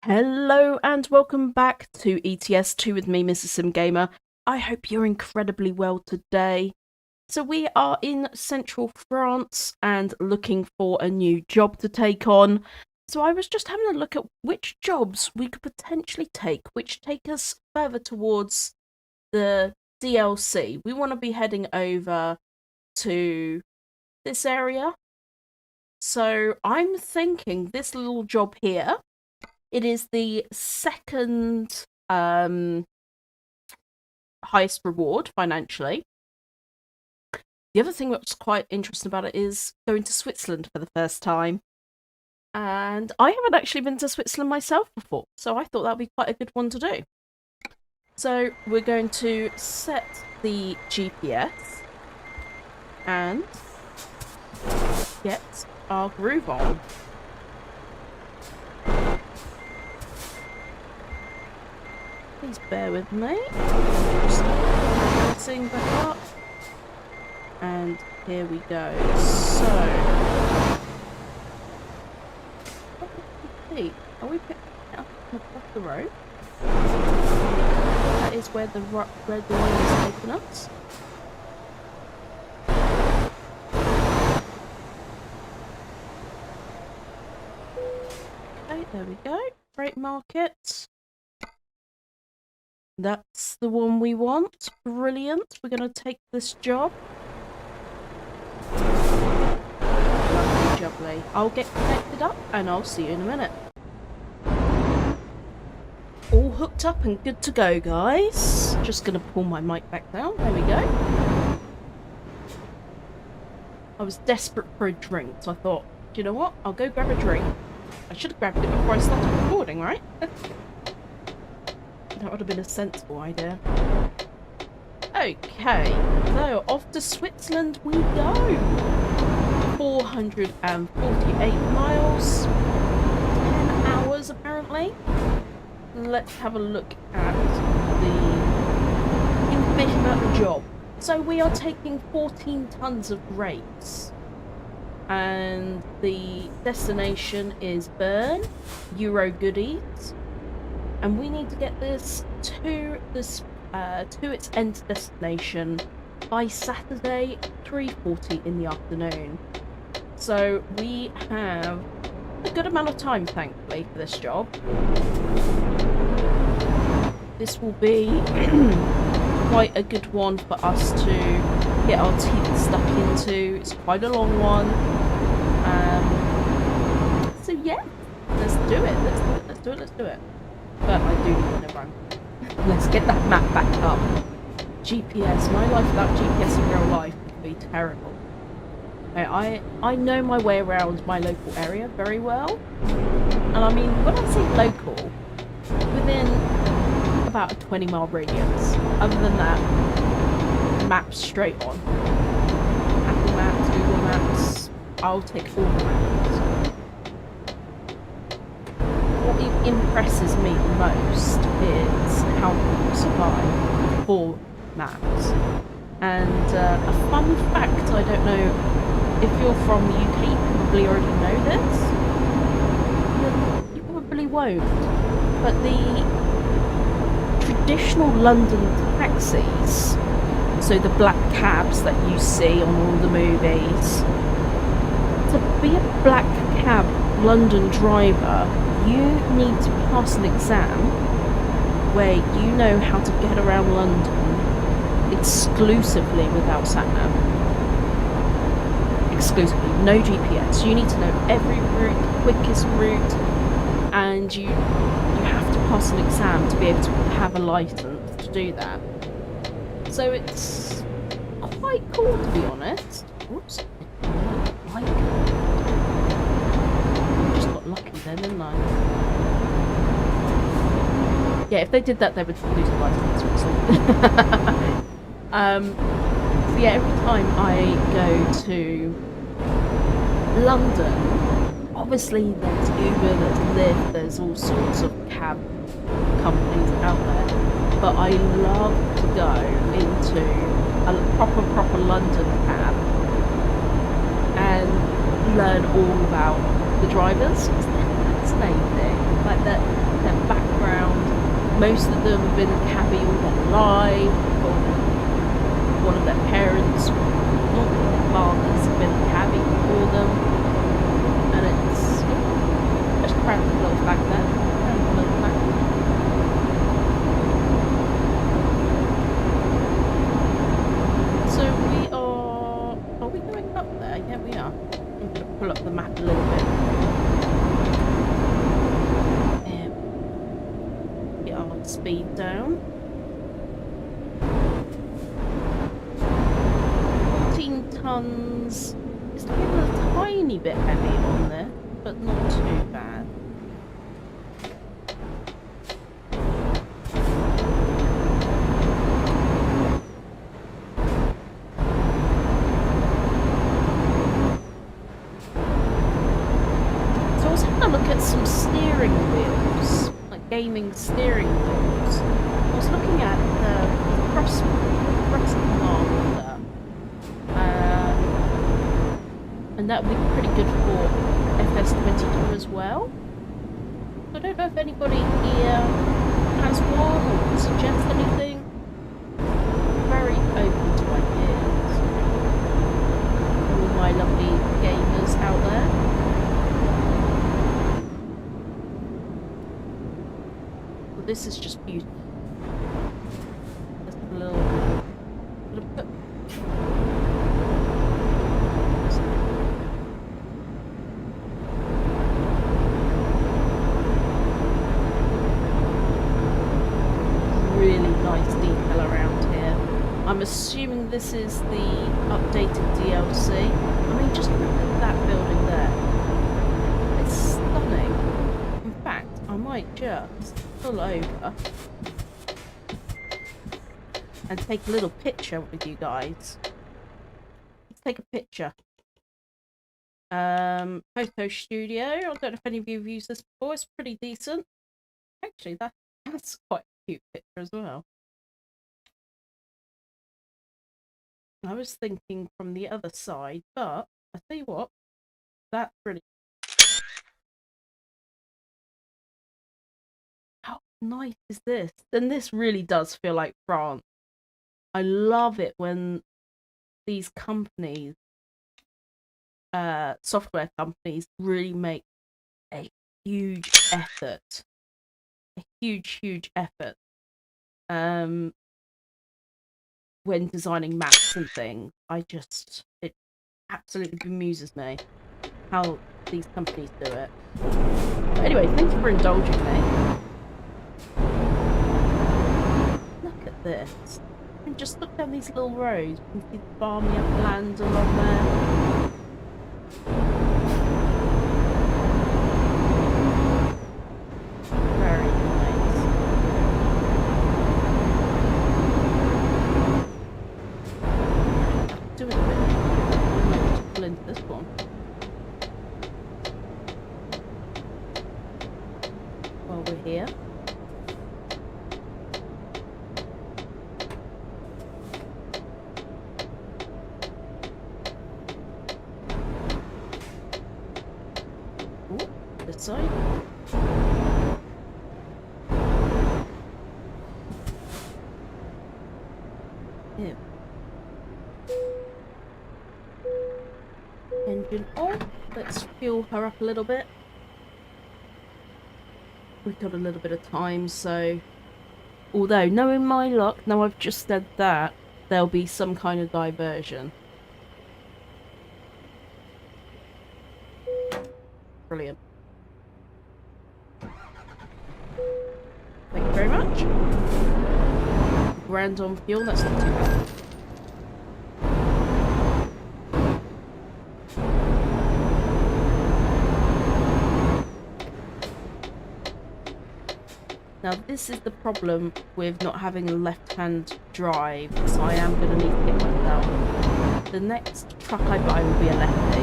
Hello and welcome back to ETS2 with me, mrssimgamer. I hope you're incredibly well today. So we are in central France and looking for a new job to take on. So I was just having a look at which jobs we could potentially take, which take us further towards the DLC. We want to be heading over to this area. So I'm thinking this little job here. It is the second highest reward financially. The other thing that's quite interesting about it is going to Switzerland for the first time. And I haven't actually been to Switzerland myself before, so I thought that would be quite a good one to do. So we're going to set the GPS and get our groove on. Please bear with me. Just bouncing back up. And here we go. So, are we picking up off the road? That is where the red line is taking us. Okay, there we go. Freight market. That's the one we want. Brilliant. We're going to take this job. Lovely jubbly. I'll get connected up and I'll see you in a minute. All hooked up and good to go, guys. Just going to pull my mic back down. There we go. I was desperate for a drink, so I thought, do you know what? I'll go grab a drink. I should have grabbed it before I started recording, right? That would have been a sensible idea. Okay, so off to Switzerland we go. 448 miles, 10 hours apparently. Let's have a look at the information about the job. So we are taking 14 tons of grapes. And the destination is Bern, Euro Goodies. And we need to get this to its end destination by Saturday, 3:40 in the afternoon. So we have a good amount of time, thankfully, for this job. This will be quite a good one for us to get our teeth stuck into. It's quite a long one. So yeah, let's do it. Let's do it. But I do need to run. Let's get that map back up. GPS. My life without GPS in real life would be terrible. Okay, I know my way around my local area very well. And I mean, when I say local, within about a 20-mile radius. Other than that, maps straight on. Apple Maps, Google Maps, I'll take all the maps. What impresses me the most is how people survive for maps. And a fun fact, I don't know if you're from the UK, you probably already know this. You probably won't. But the traditional London taxis, so the black cabs that you see on all the movies, to be a black cab London driver, you need to pass an exam where you know how to get around London exclusively without sat-nav. Exclusively, no GPS. You need to know every route, the quickest route, and you have to pass an exam to be able to have a license to do that. So it's quite cool, to be honest. Whoops. Just got lucky then, didn't I? Yeah, if they did that, they would lose a license. So yeah, every time I go to London, obviously there's Uber, there's Lyft, there's all sorts of cab companies out there, but I love to go into a proper London cab and learn all about the drivers. fascinating. Like their background. Most of them have been a cabbie all their life, or one of their parents, normally their fathers, have been a cabbie for them. And it's just proud of the little flag there. Proud of the little flag. So we are we going up there? Yeah, we are. I'm going to pull up the map a little bit. Get our speed down. 14 tons. It's getting a tiny bit heavy on there, but not too bad. So I was having a look at some steering wheels, like gaming steering wheels. I was looking at the CROSSHAIR, and that would be pretty good for FS22 as well. I don't know if anybody here has one or can suggest anything. Very open to ideas. All my lovely gamers out there. Well, this is just beautiful. Let's have a little bit. I'm assuming this is the updated DLC. I mean, just look at that building there. It's stunning. In fact, I might just pull over and take a little picture with you guys. Let's take a picture. Photo Studio. I don't know if any of you have used this before. It's pretty decent. Actually, that's quite a cute picture as well. I was thinking from the other side, but I tell you what, that's really... How nice is this? And this really does feel like France. I love it when these companies, software companies, really make a huge effort. A huge effort. When designing maps and things, it absolutely bemuses me how these companies do it. But anyway, thank you for indulging me. Look at this. And just look down these little roads. You can see the farmy uplands along there. Very nice. Do it a bit. I might just pull into this one. While we're here. Ooh, this side. Here. Engine on. Let's fuel her up a little bit. We've got a little bit of time, so... Although, knowing my luck, now I've just said that, there'll be some kind of diversion. Brilliant. Thank you very much. Grand on fuel, that's not too bad. Now this is the problem with not having a left-hand drive, so I am going to need to get one out. The next truck I buy will be a lefty,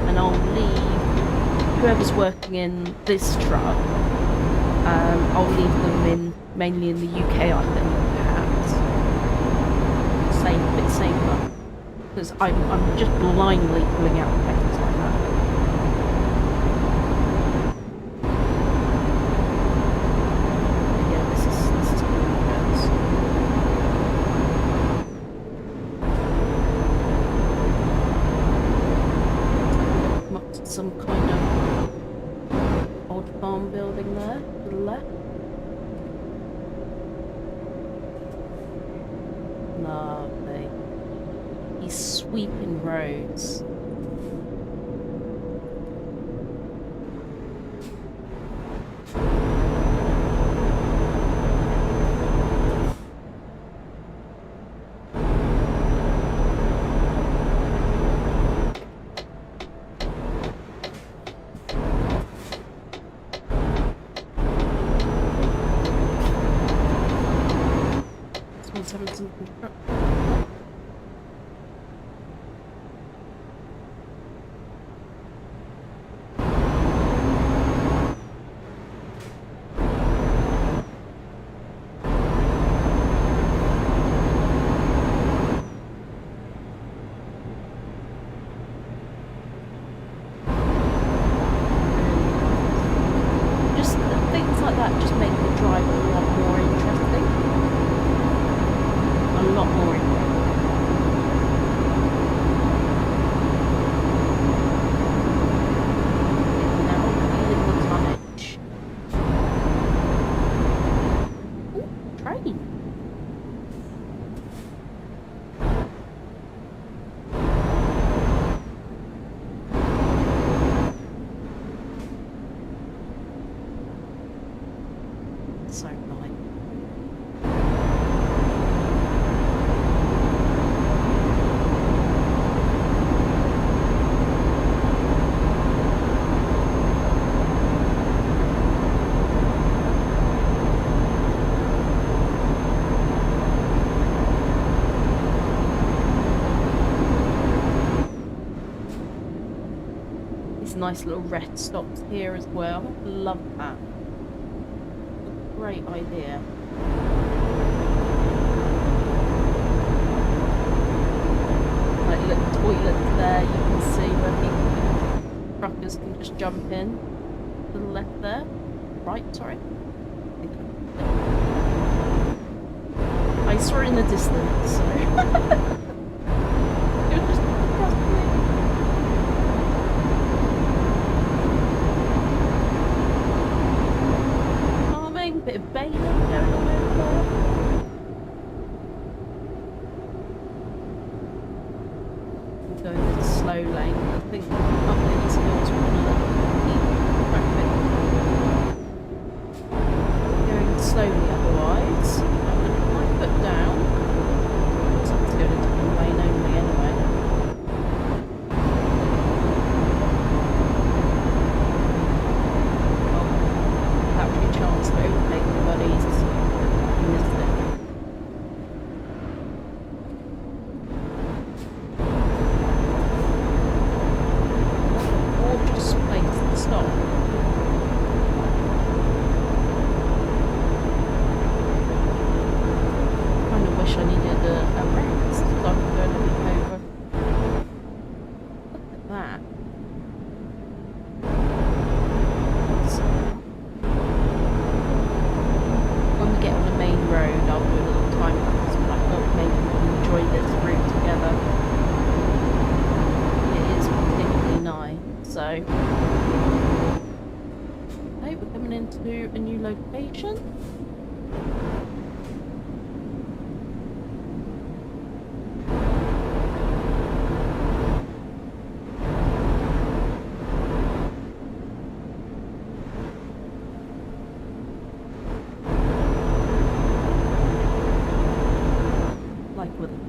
and I'll leave whoever's working in this truck. I'll leave them mainly in the UK, I think, perhaps. A bit safer, because I'm just blindly pulling out the pegs like that. some kind of old farm building there to the left. Lovely. These sweeping roads. Having some construction. Just things like that just make the drive a lot more interesting. A lot more interesting. Now feeling the tonnage. Ooh, train. So nice. Nice little rest stops here as well. Love that. Great idea. Like little toilets there, you can see where truckers can just jump in. To the left there. Right, sorry. I saw it in the distance, so bit of baling going on over there. We'll go in the slow lane. I think up these hills we're gonna keep going slowly otherwise. I'm gonna put my foot down. So I'm going a different lane only anyway. Chance to overtake the buddies in this thing. Gorgeous place to stop. Kind of wish I needed a rest so I could go and look over. Look at that. Get on the main road, I'll do a little time lapse, but I thought maybe we can enjoy this route together. It is particularly nice, so okay, we're coming into a new location.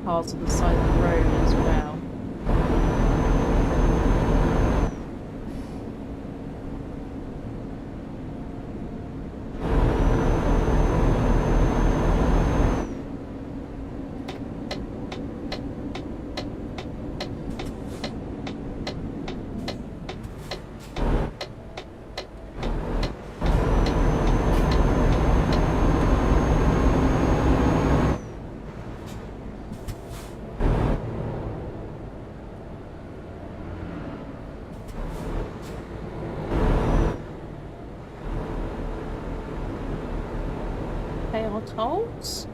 Parts of the side of the road as well. Pay our tolls.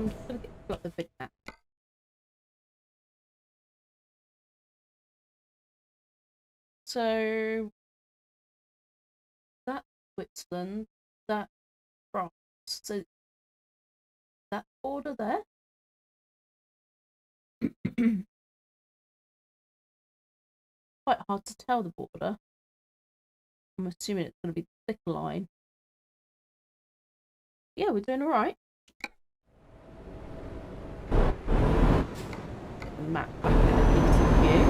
I'm just going to pull up the vid now. So that's Switzerland, that's France. So that border there. Quite hard to tell the border. I'm assuming it's going to be the thicker line. Yeah, we're doing all right. Get the map back in a decent view.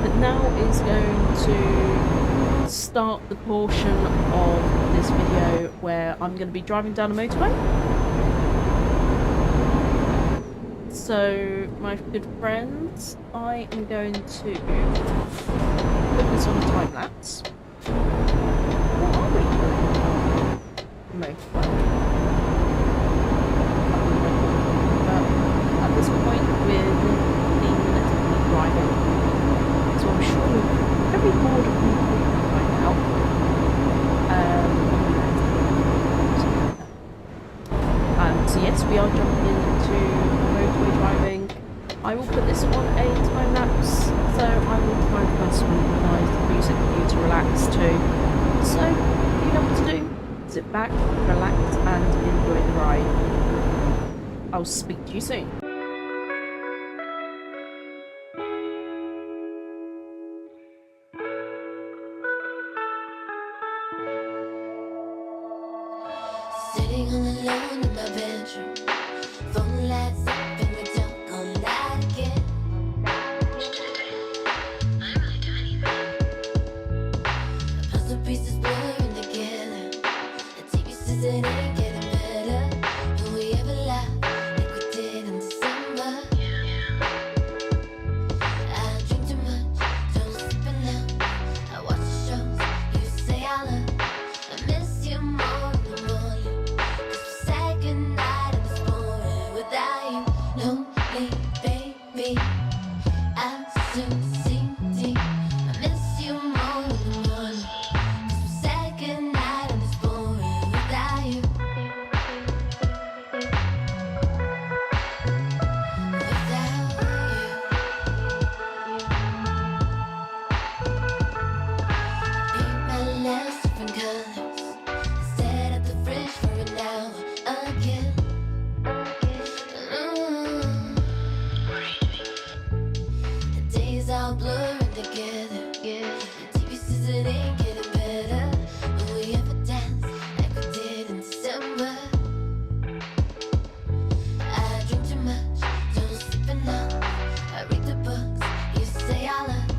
But now is going to start the portion of this video where I'm going to be driving down a motorway. So, my good friends, I am going to put this on a time lapse. What are we doing? Motorway. But at this point, we're being literally driving. So I'm sure we're very bored of people right now. So yes, we are jumping into motorway driving. I will put this on a time lapse, so I will try and find some nice music for you to relax to. So, you know what to do. Sit back, relax, and enjoy the ride. I'll speak to you soon. Sitting all alone in my bedroom, phone lights up and we talk all night again. I really do anything. The puzzle pieces blurring together. The TV says it ain't getting better. Will we ever laugh like we did in December? I drink too much, don't sleep enough. I watch the shows you say I love. I miss you more in the morning. Second night in this morning without you, lonely baby. I'm so sinking. I miss you more in the morning. Second night in this morning without you. Without you. Paint my nails different colors. Stare at the fridge for an hour again. The days all blurring together. The TV says it ain't getting better. Will we ever dance like we did in December? I drink too much, don't sleep enough. I read the books you say I love.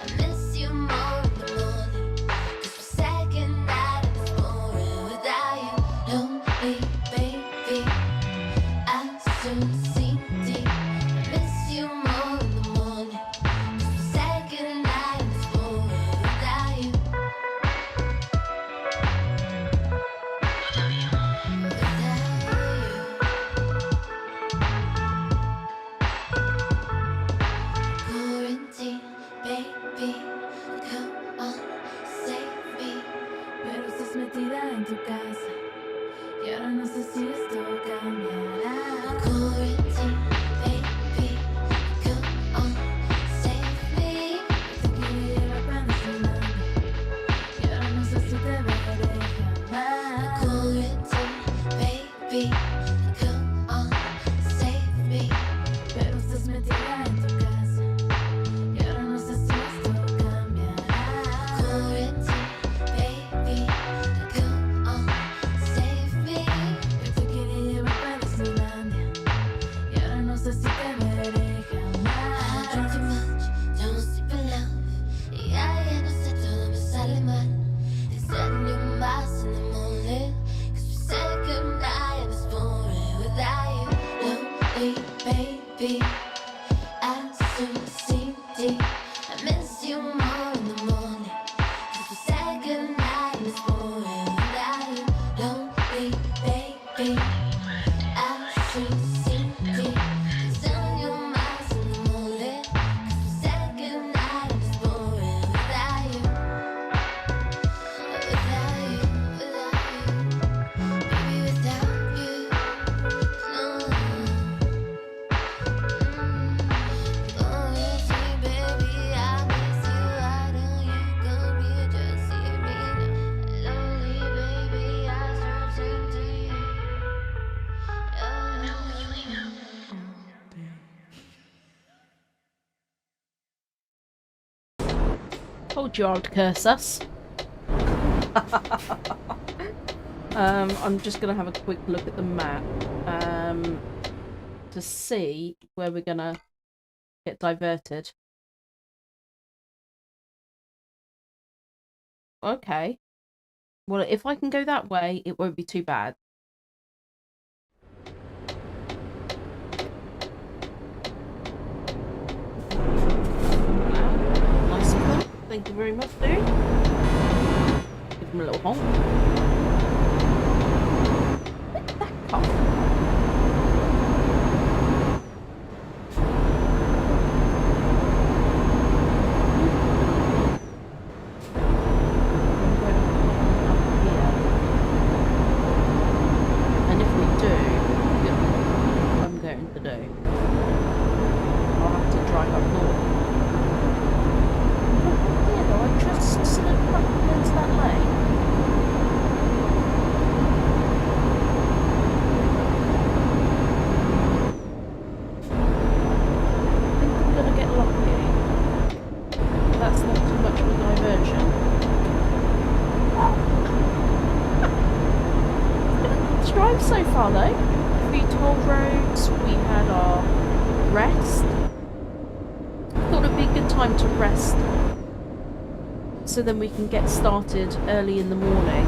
I miss you more in the morning. 'Cause the second night in this morning without you, lonely baby. I'm so sinking. I miss you more in the morning. 'Cause the second Told you I would curse us. I'm just gonna have a quick look at the map to see where we're gonna get diverted. Okay. Well, if I can go that way, it won't be too bad. Nice one. Thank you very much, dude. Give him a little honk. Where did that come from? So far though, a few toll roads, we had our rest. Thought it'd be a good time to rest so then we can get started early in the morning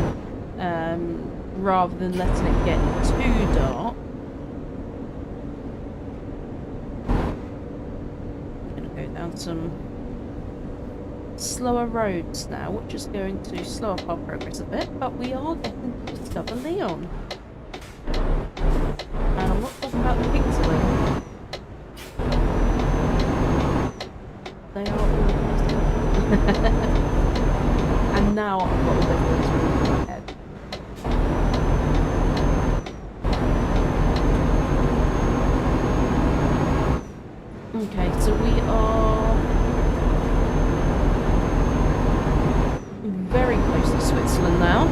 rather than letting it get too dark. I'm gonna go down some slower roads now, which is going to slow up our progress a bit, but we are getting to discover Leon. And I'm not talking about the pixeling. They are all and now I've got all their words in my head. Okay, so we are very close to Switzerland now.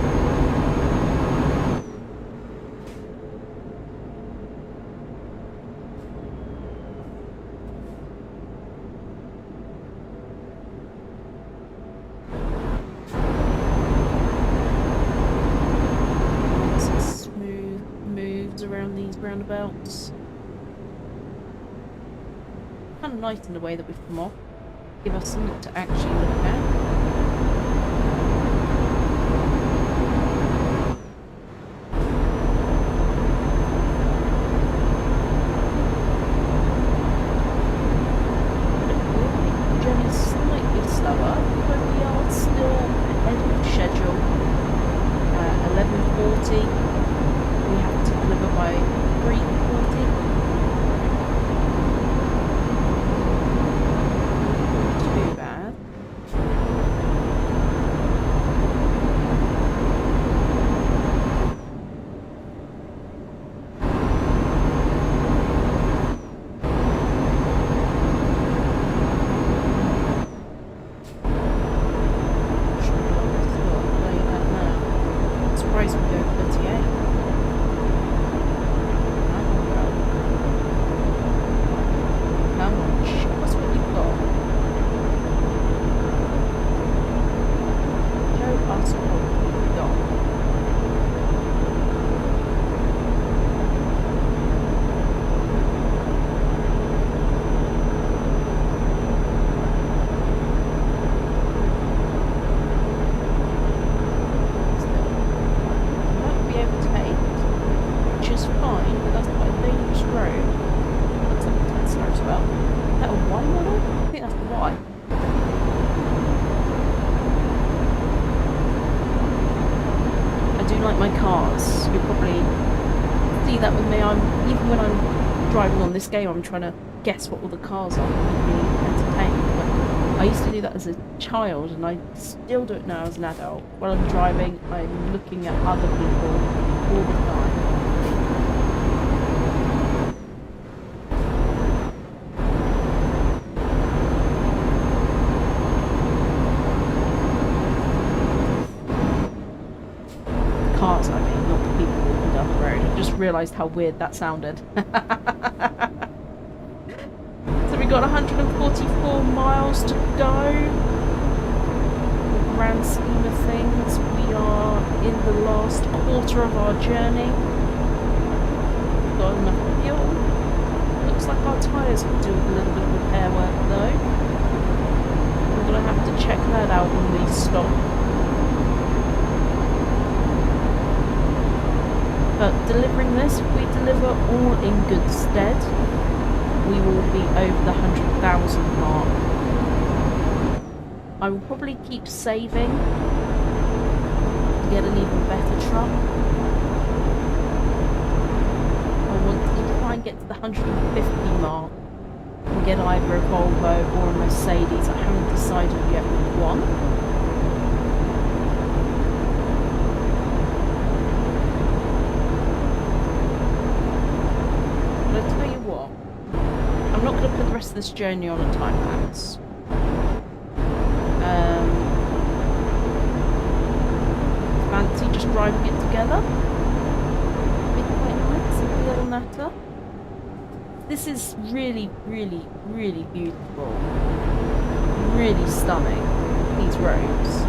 Roundabouts. Kind of nice in the way that we've come off. Give us something to actually look at. Journey's slightly slower, but we are still ahead of schedule. 11:40. We have to deliver by 3:40. Too bad. I'm surprised we go 38. Like my cars, you'll probably see that with me. Even when I'm driving on this game, I'm trying to guess what all the cars are and be entertained. But I used to do that as a child, and I still do it now as an adult. While I'm driving, I'm looking at other people all the time. Cars, I mean, not the people walking down the road. I just realised how weird that sounded. So we got 144 miles to go. grand scheme of things, we are in the last quarter of our journey. We've got enough fuel. Looks like our tyres could do with a little bit of repair work though. We're going to have to check that out when we stop. But delivering this, if we deliver all in good stead, we will be over the 100,000 mark. I will probably keep saving to get an even better truck. I want to try and get to the 150 mark and get either a Volvo or a Mercedes. I haven't decided yet which one. But I tell you what, I'm not going to put the rest of this journey on a time lapse. Fancy just driving it together. Be quite nice, a little natter. This is really, really, really beautiful. Really stunning, these roads.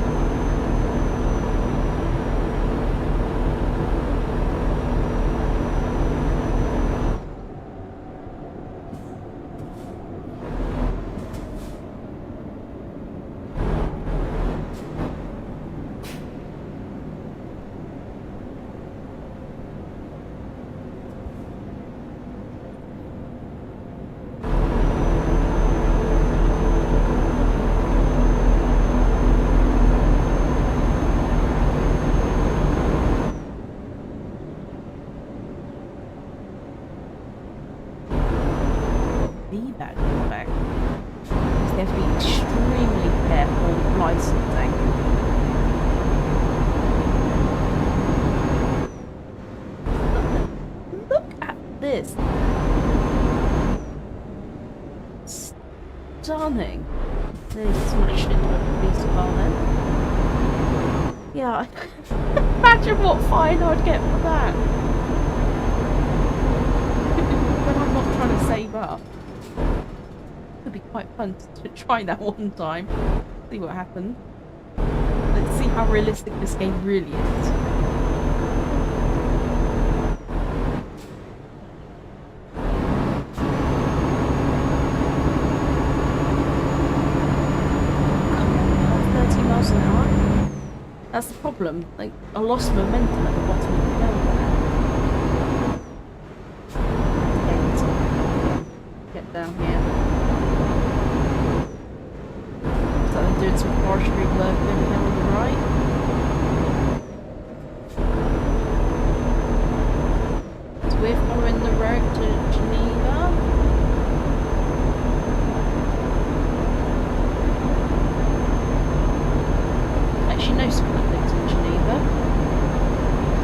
Stunning. They smashed into a police car then. Yeah, imagine what fine I'd get for that. When I'm not trying to save up. It'd be quite fun to try that one time. See what happens. Let's see how realistic this game really is. That's the problem. Like, I lost momentum at the bottom of the hill there. Get down here. So they're doing some forestry work over here on the right. So we're following the road to Geneva. She knows some good things in Geneva.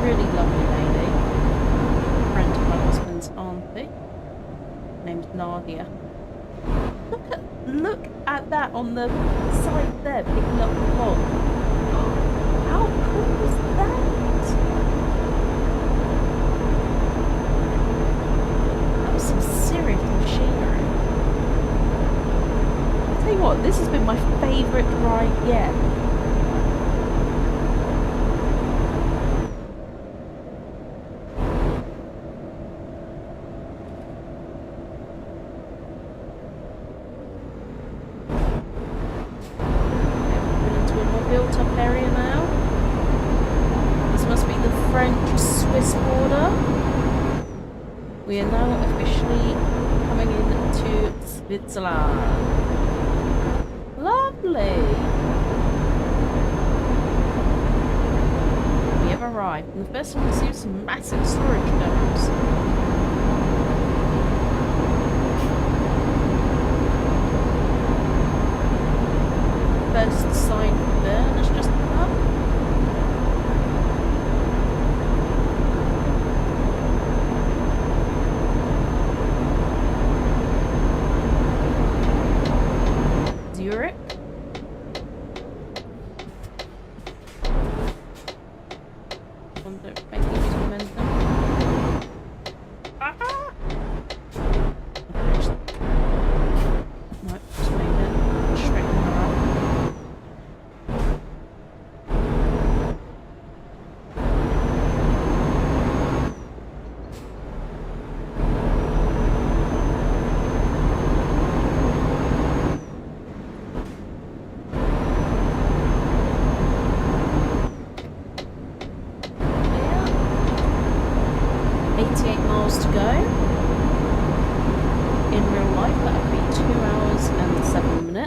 Really lovely lady. Friend of my husband's auntie. Named Nadia. Look at that on the side there, picking up the log. How cool is that? That was some serious machinery. I'll tell you what, this has been my favourite ride yet. We are now officially coming into Switzerland. Lovely! We have arrived, and the first one we see is some massive storage domes. First sign for Bern has just come up.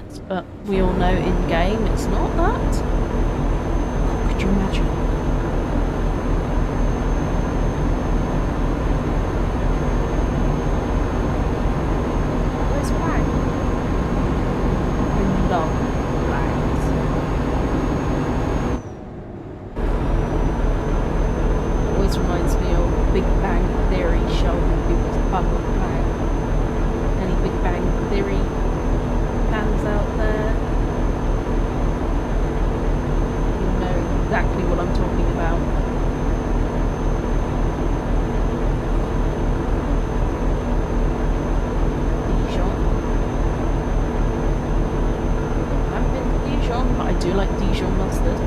that, but we all know in game it's not that. Oh, could you imagine? Where's Wang? I love Wangs. Always reminds me of Big Bang Theory showing people's public Wang. Any Big Bang Theory fans out there? You know exactly what I'm talking about. Dijon. I haven't been to Dijon, but I do like Dijon mustard.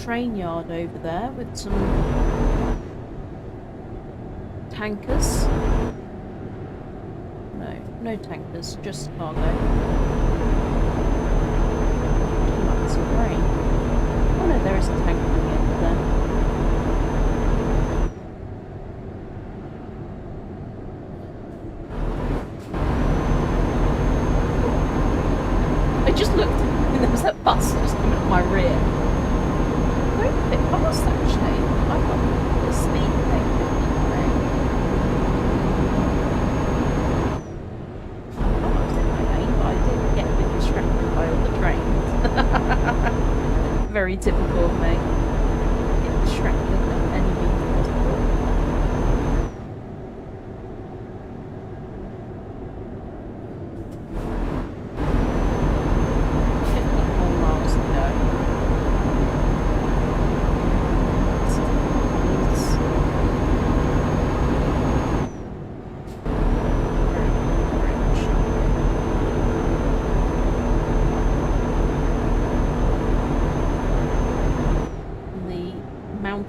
Train yard over there with some tankers. No tankers, just cargo. Like some grain. Oh no, there is a tanker on the end of there. I just looked and there was that bus just coming up my rear. A bit fast actually. I've got the speed thing. I was in my lane, but I did get a bit distracted by all the trains. Very typical of me. Get distracted at any means possible.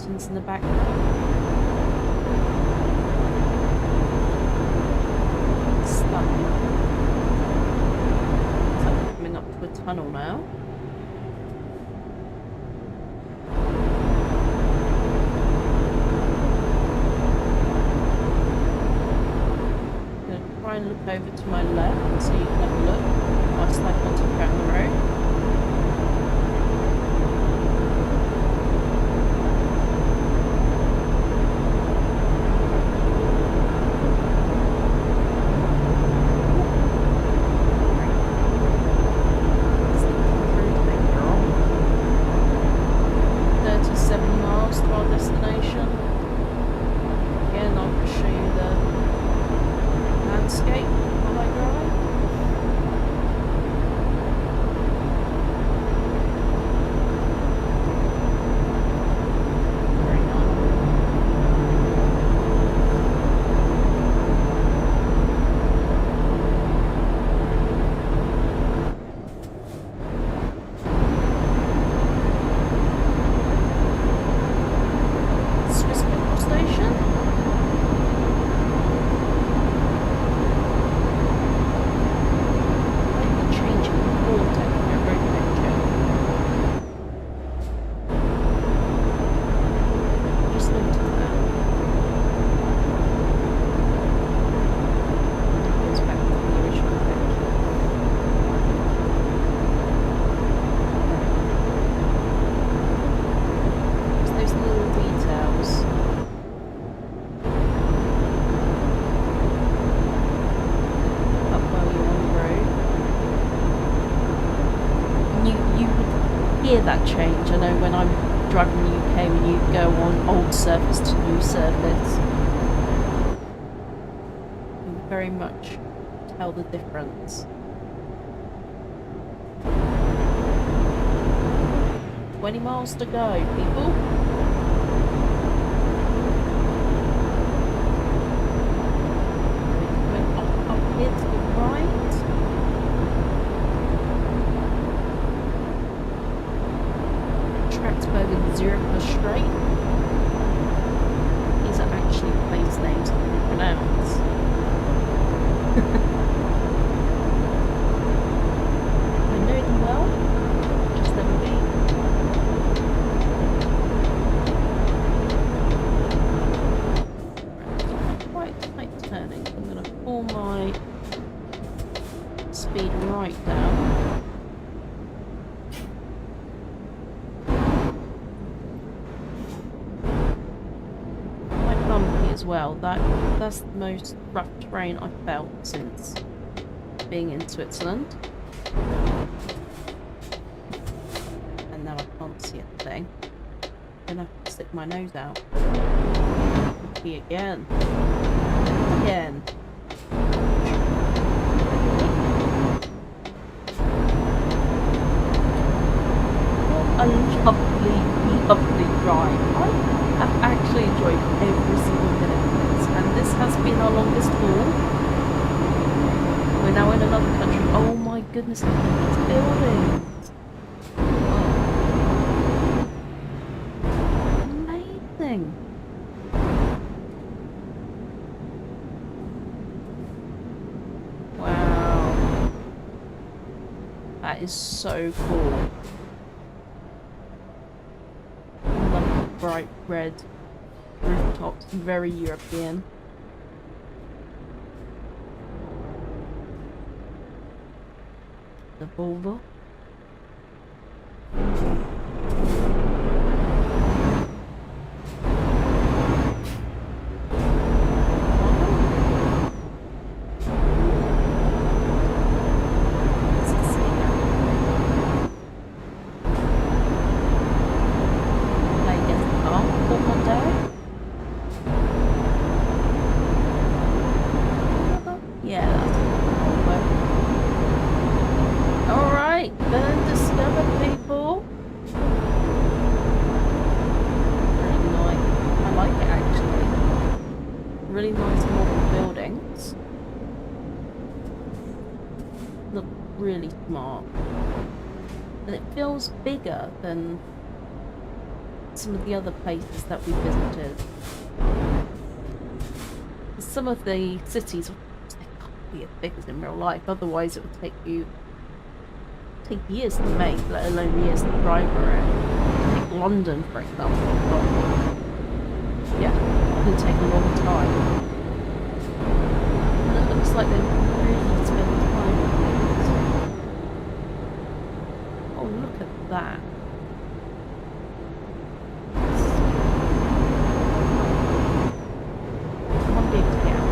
In the background. Stunning. It's like coming up to a tunnel now. I'm going to try and look over to my left so you can have a look whilst I concentrate on the road. Hear that change. I know when I'm driving in the UK, when you go on old surface to new surface, you can very much tell the difference. 20 miles to go, people. We're up here to the right. Braxburg and Zurich Strait. These are actually place names I can pronounce. I know them well, just never been. Quite tight turning. I'm going to pull my speed right down. Quite bumpy as well. That's the most rough terrain I've felt since being in Switzerland. And now I can't see a thing. I'm gonna have to stick my nose out. Bumpy again. Again. A lovely ride. I have actually enjoyed every single minute of this, and this has been our longest haul. We're now in another country. Oh my goodness, look at these buildings. Oh. Amazing. Wow. That is so cool. Bright red rooftops, very European. The Volvo. Really nice modern buildings. Look really smart. And it feels bigger than some of the other places that we visited. Some of the cities, they can't be as big as in real life, otherwise it would take years to make, let alone years to drive around. Take London, for example. But yeah, it would take a long time. And it looks like they're really spending time on things. Oh, look at that. One big town.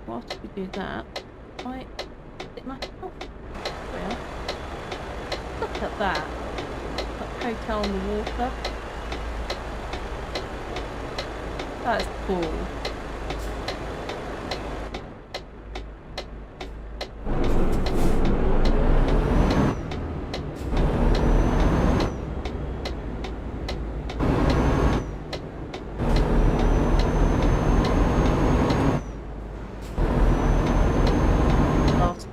Whilst we do that, I stick my yeah. Look at that. That hotel on the water. That is cool.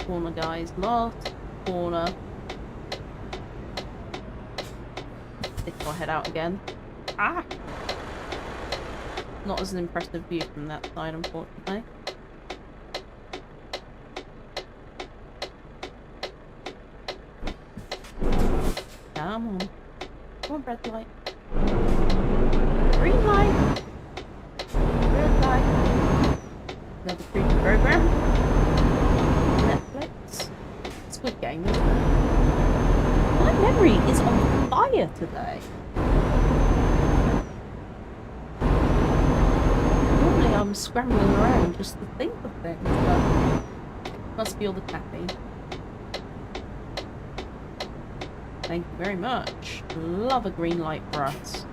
Corner, guys, last corner. Stick my head out again. Ah! Not as an impressive view from that side, unfortunately. Come on. Come on, red light. Green light! Red light. Another creepy program. Good game, isn't it? My memory is on fire today. Normally I'm scrambling around just to think of things, but must be all the caffeine. Thank you very much. Love a green light for us.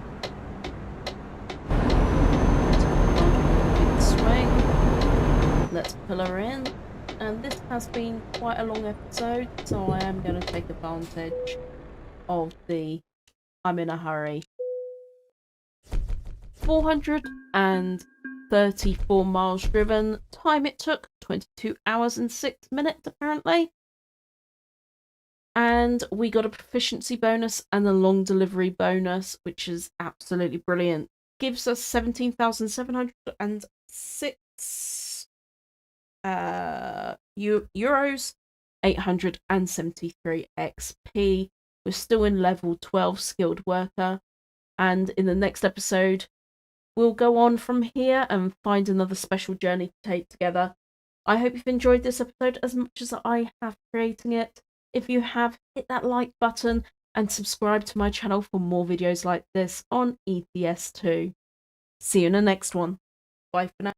Big swing. Let's pull her in. And this has been quite a long episode, so I am going to take advantage of the I'm in a hurry. 434 miles driven. Time it took 22 hours and 6 minutes apparently. And we got a proficiency bonus and a long delivery bonus, which is absolutely brilliant. Gives us 17,706 euros, 873 XP. We're still in level 12 skilled worker. And in the next episode, we'll go on from here and find another special journey to take together. I hope you've enjoyed this episode as much as I have creating it. If you have, hit that like button and subscribe to my channel for more videos like this on ETS2. See you in the next one. Bye for now.